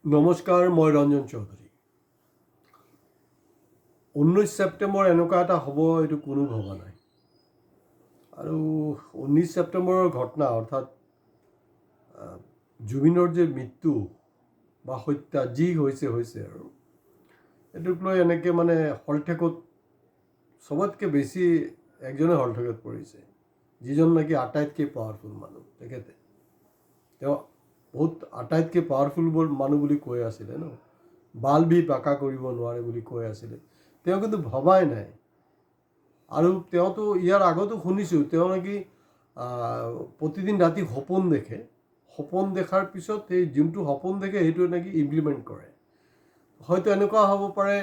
নমস্কাৰ, মই ৰঞ্জন চৌধুৰী। 19 ছেপ্টেম্বৰ এনেকুৱা এটা হ'ব এইটো কোনো ভবা নাই। আৰু 19 ছেপ্টেম্বৰৰ ঘটনা অৰ্থাৎ জুবিনৰ যে মৃত্যু বা হত্যা যি হৈছে আৰু এইটোক লৈ এনেকৈ হলঠেকত চবতকৈ বেছি একজনে হলঠেকত পৰিছে, যিজন নেকি আটাইতকৈ পাৱাৰফুল মানুহ। তেখেতে তেওঁ বহুত আটাইতকৈ পাৱাৰফুল মানুহ বুলি কৈ আছিলে ন, বাল বি বাঁকা কৰিব নোৱাৰে বুলি কৈ আছিলে। তেওঁ কিন্তু ভবাই নাই। আৰু তেওঁতো ইয়াৰ আগতো শুনিছোঁ তেওঁ নেকি প্ৰতিদিন ৰাতি সপোন দেখে, সপোন দেখাৰ পিছত সেই যোনটো সপোন দেখে সেইটো নেকি ইমপ্লিমেণ্ট কৰে। হয়তো এনেকুৱা হ'ব পাৰে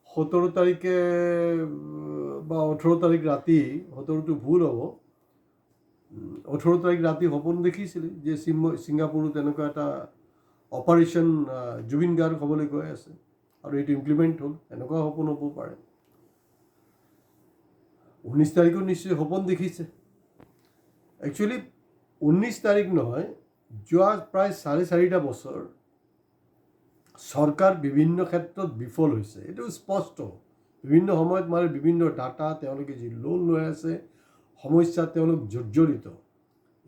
17 তাৰিখে বা 18 তাৰিখ ৰাতি, 17টো ভুল হ'ব, 18 তাৰিখ ৰাতি সপোন দেখিছিলে যে ছিংগাপুৰত এনেকুৱা এটা অপাৰেশ্যন জুবিন গাৰ্গ হ'বলৈ গৈ আছে আৰু এইটো ইমপ্লিমেণ্ট হ'ল। এনেকুৱা সপোন হ'ব পাৰে। 19 তাৰিখো নিশ্চয় সপোন দেখিছে। একচুৱেলি 19 তাৰিখ নহয়, যোৱা প্ৰায় 4.5 বছৰ চৰকাৰ বিভিন্ন ক্ষেত্ৰত বিফল হৈছে, এইটো স্পষ্ট। বিভিন্ন সময়ত বিভিন্ন ডাটা, তেওঁলোকে যি লোন লৈ আছে, সমস্যাত তেওঁলোক জৰ্জৰিত।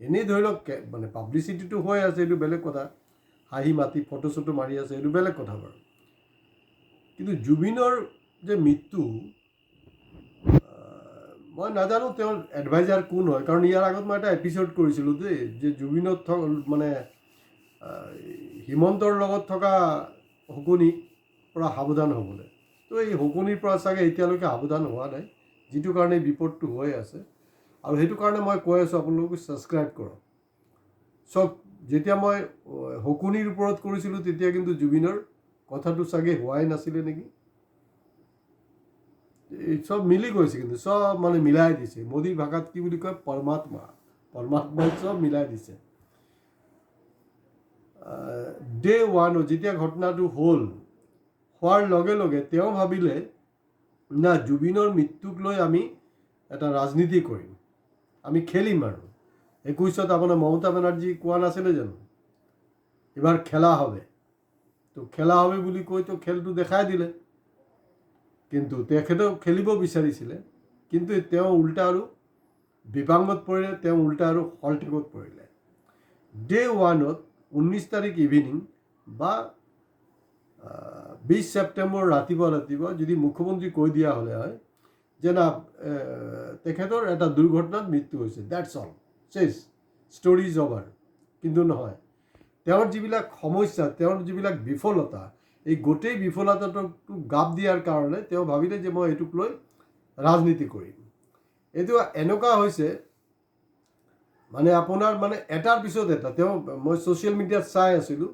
এনেই ধৰি লওক পাব্লিচিটিটো হৈ আছে, এইটো বেলেগ কথা। হাঁহি মাতি ফটো চটো মাৰি আছে, এইটো বেলেগ কথা বাৰু। কিন্তু জুবিনৰ যে মৃত্যু, মই নাজানো তেওঁৰ এডভাইজাৰ কোন হয়, কাৰণ ইয়াৰ আগত মই এটা এপিছ'ড কৰিছিলোঁ যে জুবিনত হিমন্তৰ লগত থকা শকুনিৰ পৰা সাৱধান হ'বলৈ। তো এই শকুনিৰ পৰা চাগে এতিয়ালৈকে সাৱধান হোৱা নাই, যিটো কাৰণে বিপদটো হৈ আছে। আৰু সেইটো কাৰণে মই কৈ আছোঁ আপোনালোকে ছাবস্ক্ৰাইব কৰক। চাওক, যেতিয়া মই শকুনিৰ ওপৰত কৰিছিলোঁ তেতিয়া কিন্তু জুবিনৰ কথাটো চাগে হোৱাই নাছিলে নেকি। এই চব মিলি গৈছে, কিন্তু চব মিলাই দিছে। মোদী ভাষাত কি বুলি কয়, পৰমাত্মাই চব মিলাই দিছে। ডে 1 যেতিয়া ঘটনাটো হোৱাৰ লগে লগে তেওঁ ভাবিলে না, জুবিনৰ মৃত্যুক লৈ আমি এটা ৰাজনীতি কৰিম, আমি খেলিম। আৰু 21ত আপোনাৰ মমতা বেনাৰ্জী কোৱা নাছিলে জানো, এবাৰ খেলা হবে। তো খেলা হবে বুলি কৈতো খেলটো দেখাই দিলে। কিন্তু তেখেতেও খেলিব বিচাৰিছিলে, কিন্তু তেওঁ উল্টা আৰু বিপাঙত পৰিলে, তেওঁ উল্টা আৰু হলঠেকত পৰিলে। ডে 1ত 19 তাৰিখ ইভিনিং বা 20 ছেপ্টেম্বৰ ৰাতিপুৱা যদি মুখ্যমন্ত্ৰী কৈ দিয়া হ'লে হয় যে না, তেখেতৰ এটা দুৰ্ঘটনাত মৃত্যু হৈছে, that's all, chess, story is over. কিন্তু নহয়, তেওঁৰ যিবিলাক সমস্যা, তেওঁৰ যিবিলাক বিফলতা, এই গোটেই বিফলতাটোক গাপ দিয়াৰ কাৰণে তেওঁ ভাবিলে যে মই এইটোক লৈ ৰাজনীতি কৰিম। এইটো এনেকুৱা হৈছে আপোনাৰ এটাৰ পিছত এটা। মই ছ'চিয়েল মিডিয়াত চাই আছিলোঁ,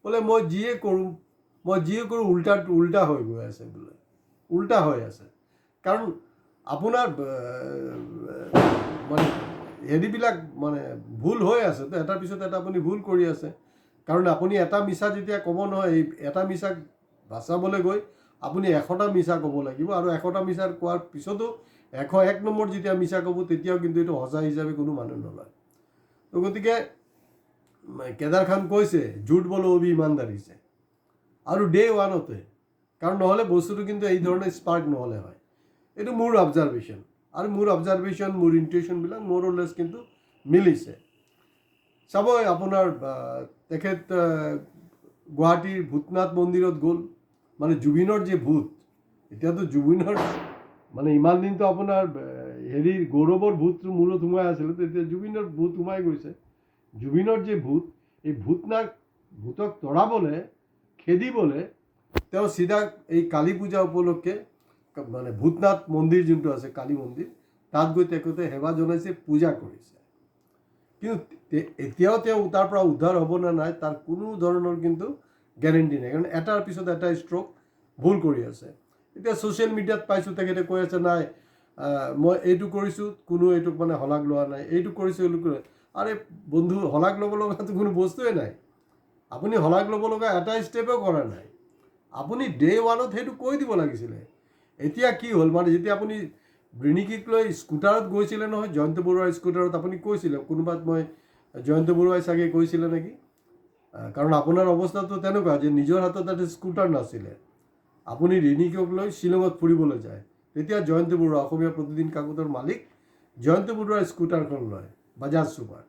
বোলে মই যিয়ে কৰোঁ উল্টা হৈ গৈ আছে, বোলে উল্টা হৈ আছে। কাৰণ আপোনাৰ হেৰিবিলাক ভুল হৈ আছে, তো এটাৰ পিছত এটা আপুনি ভুল কৰি আছে। কাৰণ আপুনি এটা মিছা যেতিয়া ক'ব নহয়, এই এটা মিছাক বাচাবলৈ গৈ আপুনি 100টা মিছা ক'ব লাগিব। আৰু 100টা মিছা কোৱাৰ পিছতো 101 নম্বৰ যেতিয়া মিছা ক'ব, তেতিয়াও কিন্তু এইটো সঁচা হিচাপে কোনো মানুহ নলয়। তো গতিকে কেদাৰ খান কৈছে, ঝুট বলো অভি ইমানদাৰী সে। আৰু ডে 1তে, কাৰণ নহ'লে বস্তুটো কিন্তু এই ধৰণে স্পাৰ্ক নহ'লে হয়। এইটো মোৰ অবজাৰভেশ্যন, আৰু মোৰ অবজাৰভেশ্যন, মোৰ ইনটিউশ্যনবিলাক মোৰ অলেছ কিন্তু মিলিছে। চাব, আপোনাৰ তেখেত গুৱাহাটীৰ ভূতনাথ মন্দিৰত গ'ল, জুবিনৰ যে ভূত, এতিয়াতো জুবিনৰ ইমান দিনটো আপোনাৰ গৌৰৱৰ ভূতটো মূৰত সোমাই আছিলে, তেতিয়া জুবিনৰ ভূত সোমাই গৈছে। জুবিনৰ যে ভূত, এই ভূতক তৰাবলৈ, খেদিবলৈ তেওঁ চিধা এই কালী পূজা উপলক্ষে ভূতনাথ মন্দিৰ যোনটো আছে, কালী মন্দিৰ, তাত গৈ তেখেতে সেৱা জনাইছে, পূজা কৰিছে। কিন্তু এতিয়াও তেওঁ তাৰ পৰা উদ্ধাৰ হ'ব নে নাই তাৰ কোনো ধৰণৰ কিন্তু গেৰেণ্টি নাই, কাৰণ এটাৰ পিছত এটা ষ্ট্ৰ'ক ভুল কৰি আছে। এতিয়া ছ'চিয়েল মিডিয়াত পাইছোঁ তেখেতে কৈ আছে, নাই মই এইটো কৰিছোঁ, কোনো এইটোক শলাগ লোৱা নাই, এইটো কৰিছোঁ, এইটো কৰে। আৰে বন্ধু, শলাগ ল'ব লগাটো কোনো বস্তুৱে নাই। আপুনি শলাগ ল'ব লগা এটা ষ্টেপো কৰা নাই। আপুনি ডে 1ত সেইটো কৈ দিব লাগিছিলে। এতিয়া কি হ'ল, যেতিয়া আপুনি ব্ৰিনিকিক লৈ স্কুটাৰত গৈছিলে নহয়, জয়ন্ত বৰুৱাৰ স্কুটাৰত, আপুনি কৈছিলে কোনোবাত, মই জয়ন্ত বৰুৱাই চাগে কৈছিলে নেকি, কাৰণ আপোনাৰ অৱস্থাটো তেনেকুৱা যে নিজৰ হাতত এটা স্কুটাৰ নাছিলে, আপুনি ৰিণিকক লৈ শ্বিলঙত ফুৰিবলৈ যায়, তেতিয়া জয়ন্ত বৰুৱা অসমীয়া প্ৰতিদিন কাকতৰ মালিক জয়ন্ত বৰুৱাৰ স্কুটাৰখন লয়, বাজাজ ছুপাৰ,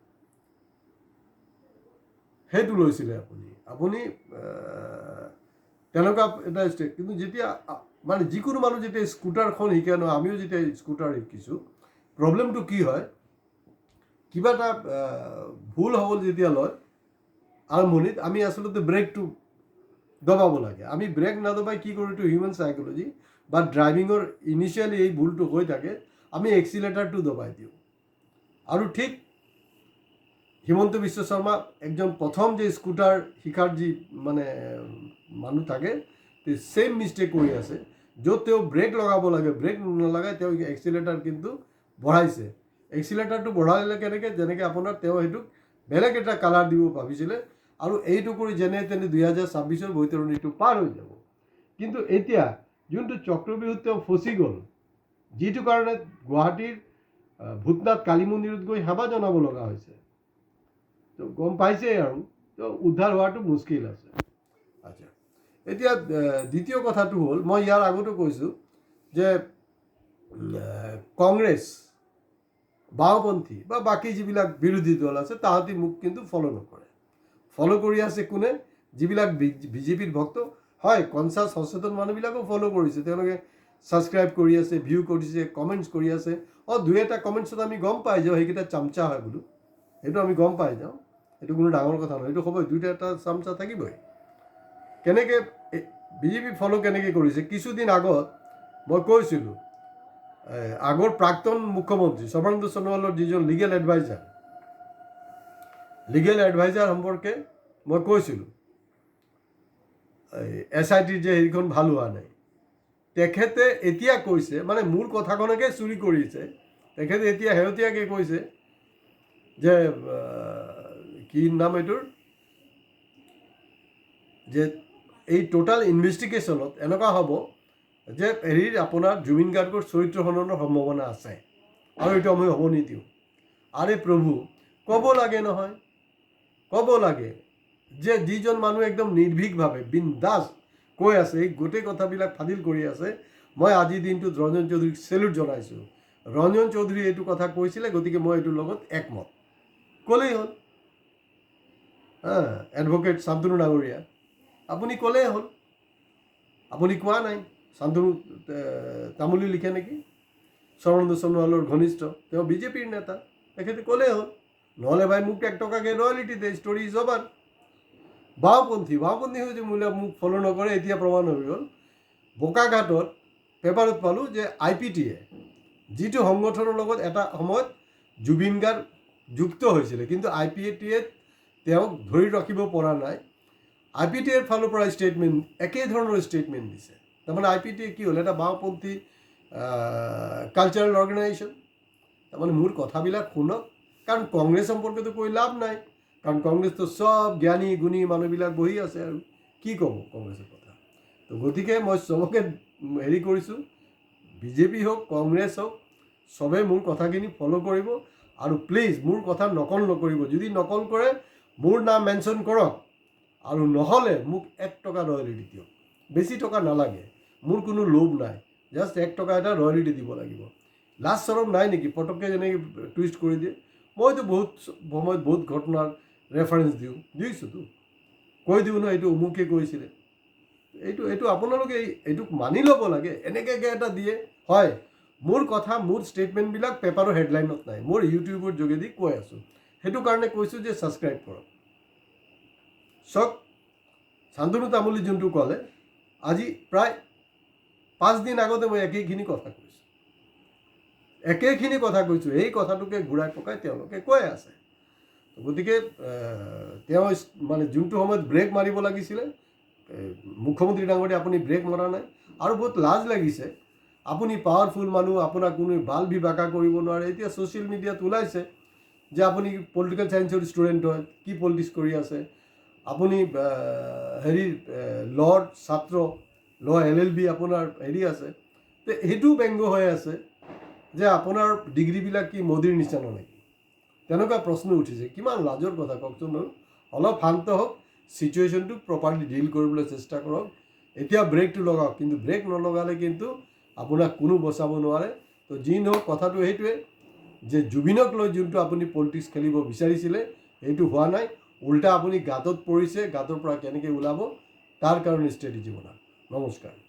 সেইটো লৈছিলে আপুনি তেনেকুৱা এটা ষ্টেট। কিন্তু যেতিয়া মানে যিকোনো মানুহ যেতিয়া স্কুটাৰখন শিকে নহয়, আমিও যেতিয়া স্কুটাৰ শিকিছোঁ, প্ৰব্লেমটো কি হয়, কিবা এটা ভুল হ'বলৈ যেতিয়া লয় আৰম্ভণিত, আমি আচলতে ব্ৰেকটো দবাব লাগে। আমি ব্ৰেক নদবাই কি কৰোঁ, এইটো হিউমেন চাইকলজি বা ড্ৰাইভিঙৰ ইনিচিয়েলি এই ভুলটো হৈ থাকে, আমি এক্সিলেটাৰটো দবাই দিওঁ। আৰু ঠিক হিমন্ত বিশ্ব শৰ্মা একজন প্ৰথম যে স্কুটাৰ শিকাৰ যি মানে মানুহ থাকে, ছেইম মিষ্টেক কৰি আছে, য'ত তেওঁ ব্ৰেক লগাব লাগে ব্ৰেক নলগাই তেওঁ এক্সিলেটাৰ কিন্তু বঢ়াইছে। এক্সিলেটাৰটো বঢ়ালে কেনেকৈ, যেনেকৈ আপোনাৰ তেওঁ সেইটোক বেলেগ এটা কালাৰ দিব ভাবিছিলে, আৰু এইটো কৰি যেনে তেনে 2026 বৈতৰণিটো পাৰ হৈ যাব। কিন্তু এতিয়া যোনটো চক্ৰবিহুত তেওঁ ফচি গ'ল, যিটো কাৰণে গুৱাহাটীৰ ভূতনাথ কালী মন্দিৰত গৈ সেৱা জনাব লগা হৈছে, তো গম পাইছেই আৰু, তো উদ্ধাৰ হোৱাটো মুস্কিল আছে। আচ্ছা, এতিয়া দ্বিতীয় কথাটো হ'ল, মই ইয়াৰ আগতো কৈছোঁ যে কংগ্ৰেছ, বাওঁপন্থী বা বাকী যিবিলাক বিৰোধী দল আছে, তাহাঁতি মোক কিন্তু ফ'ল' নকৰে। ফ'ল' কৰি আছে কোনে, যিবিলাক বিজেপিৰ ভক্ত হয়, কনচাছ সচেতন মানুহবিলাকো ফ'ল' কৰিছে, তেওঁলোকে ছাবস্ক্ৰাইব কৰি আছে, ভিউ কৰিছে, কমেণ্টছ কৰি আছে। দুই এটা কমেণ্টছত আমি গম পাই যাওঁ সেইকেইটা চামচা হয় বোলো, সেইটো আমি গম পাই যাওঁ, সেইটো কোনো ডাঙৰ কথা নহয়, সেইটো হ'বই, দুইটা এটা চামচা থাকিবই। কেনেকৈ বিজেপি ফ'ল' কেনেকৈ কৰিছে, কিছুদিন আগত মই কৈছিলোঁ, আগৰ প্ৰাক্তন মুখ্যমন্ত্ৰী সৰ্বানন্দ সোণোৱালৰ যিজন লিগেল এডভাইজাৰ সম্পৰ্কে মই কৈছিলোঁ, SITৰ যে হেৰিখন ভাল হোৱা নাই, তেখেতে এতিয়া কৈছে, মানে মোৰ কথাখনকে চুৰি কৰিছে, তেখেতে এতিয়া শেহতীয়াকৈ কৈছে যে কি নাম এইটোৰ, যে এই টোটাল ইনভেষ্টিগেশ্যনত এনেকুৱা হ'ব যে হেৰিৰ আপোনাৰ জুবিন গাৰ্গৰ চৰিত্ৰ হননৰ সম্ভাৱনা আছে, আৰু এইটো আমি হ'ব নিদিওঁ। আৰে প্ৰভু, ক'ব লাগে নহয়, ক'ব লাগে যে যিজন মানুহ একদম নিৰ্ভীকভাৱে বিন্দাছ কৈ আছে, এই গোটেই কথাবিলাক ফাদিল কৰি আছে, মই আজিৰ দিনটোত ৰঞ্জন চৌধুৰীক চেলুট জনাইছোঁ। ৰঞ্জন চৌধুৰীয়ে এইটো কথা কৈছিলে, গতিকে মই এইটোৰ লগত একমত, ক'লেই হ'ল। এডভকেট শান্তনু ডাঙৰীয়া, আপুনি ক'লেই হ'ল, আপুনি কোৱা নাই। শান্তনু তামুলী লিখে নেকি, সৰ্বানন্দ সোণোৱালৰ ঘনিষ্ঠ, তেওঁ বিজেপিৰ নেতা, তেখেতে ক'লেই হ'ল, নহ'লে ভাই মোক 1 টকাকৈ ৰয়েলিটি দে, ষ্টৰি ইজ অভাৰ। বাওঁপন্থী হৈছে মোক ফ'ল' নকৰে, এতিয়া প্ৰমাণ হৈ গ'ল। বোকাঘাটত পেপাৰত পালোঁ যে IPTয়ে যিটো সংগঠনৰ লগত এটা সময়ত জুবিন গাৰ্গ যুক্ত হৈছিলে, কিন্তু IPTয়ে তেওঁক ধৰি ৰাখিব পৰা নাই। IPTৰ ফালৰ পৰা ষ্টেটমেণ্ট, একেই ধৰণৰ ষ্টেটমেণ্ট দিছে। তাৰমানে IPTয়ে কি হ'ল, এটা বাওঁপন্থী কালচাৰেল অৰ্গেনাইজেশ্যন। তাৰমানে মোৰ কথাবিলাক শুনক, কাৰণ কংগ্ৰেছ সম্পৰ্কেতো কৈ লাভ নাই, কাৰণ কংগ্ৰেছটো চব জ্ঞানী গুণী মানুহবিলাক বহি আছে, আৰু কি ক'ব কংগ্ৰেছৰ কথা। তো গতিকে মই চবকে হেৰি কৰিছোঁ, বিজেপি হওক কংগ্ৰেছ হওক, চবে মোৰ কথাখিনি ফ'ল' কৰিব, আৰু প্লিজ মোৰ কথা নকল নকৰিব। যদি নকল কৰে মোৰ নাম মেনশ্যন কৰক, আৰু নহ'লে মোক 1 টকা ৰয়েলিটি দিয়ক, বেছি টকা নালাগে, মোৰ কোনো লোভ নাই, জাষ্ট 1 টকা এটা ৰয়েলিটি দিব লাগিব। লাজ চৰম নাই নেকি, পটককৈ যেনেকৈ টুইষ্ট কৰি দিয়ে। মইতো বহুত সময়ত বহুত ঘটনাৰ ৰেফাৰেঞ্চ দিছোঁতো, কৈ দিওঁ ন, এইটো অমুকে কৈছিলে, এইটো আপোনালোকে এইটোক মানি ল'ব লাগে। এনেকৈ এটা দিয়ে, হয়, মোৰ কথা, মোৰ ষ্টেটমেণ্টবিলাক পেপাৰৰ হেডলাইনত নাই, মোৰ ইউটিউবৰ যোগেদি কৈ আছোঁ, সেইটো কাৰণে কৈছোঁ যে ছাবস্ক্ৰাইব কৰক। চাওক, শান্তনু তামুলী যোনটো ক'লে, আজি প্ৰায় 5 দিন আগতে মই একেইখিনি কথা কৈছোঁ, এই কথাটোকে ঘূৰাই পকাই তেওঁলোকে কৈ আছে। গতিকে তেওঁ মানে যোনটো সময়ত ব্ৰেক মাৰিব লাগিছিলে, মুখ্যমন্ত্ৰী ডাঙৰীয়া আপুনি ব্ৰেক মৰা নাই, আৰু বহুত লাজ লাগিছে। আপুনি পাৱাৰফুল মানুহ, আপোনাক কোনো বাল বিবাকা কৰিব নোৱাৰে। এতিয়া ছ'চিয়েল মিডিয়াত ওলাইছে যে আপুনি পলিটিকেল ছায়েন্সৰ ষ্টুডেণ্ট হয়, কি পলিটিক্স কৰি আছে, আপুনি হেৰিৰ ল'ৰ ছাত্ৰ, LLB আপোনাৰ হেৰি আছে, তো সেইটোও ব্যংগ হৈ আছে যে আপোনাৰ ডিগ্ৰীবিলাক কি মোদীৰ নিচিনা নেকি, তেনেকুৱা প্ৰশ্ন উঠিছে। কিমান লাজৰ কথা কওকচোন বাৰু। অলপ শান্ত হওক, ছিটুৱেশ্যনটো প্ৰপাৰলি ডিল কৰিবলৈ চেষ্টা কৰক। এতিয়া ব্ৰেকটো লগাওক, কিন্তু ব্ৰেক নলগালে কিন্তু আপোনাক কোনো বচাব নোৱাৰে। তো যি নহওক কথাটো সেইটোৱে যে জুবিনক লৈ যোনটো আপুনি পলিটিক্স খেলিব বিচাৰিছিলে সেইটো হোৱা নাই, উল্টা আপুনি গাঁতত পৰিছে, গাঁতৰ পৰা কেনেকৈ ওলাব তাৰ কাৰণে ষ্ট্ৰেটেজি বনাওক। নমস্কাৰ।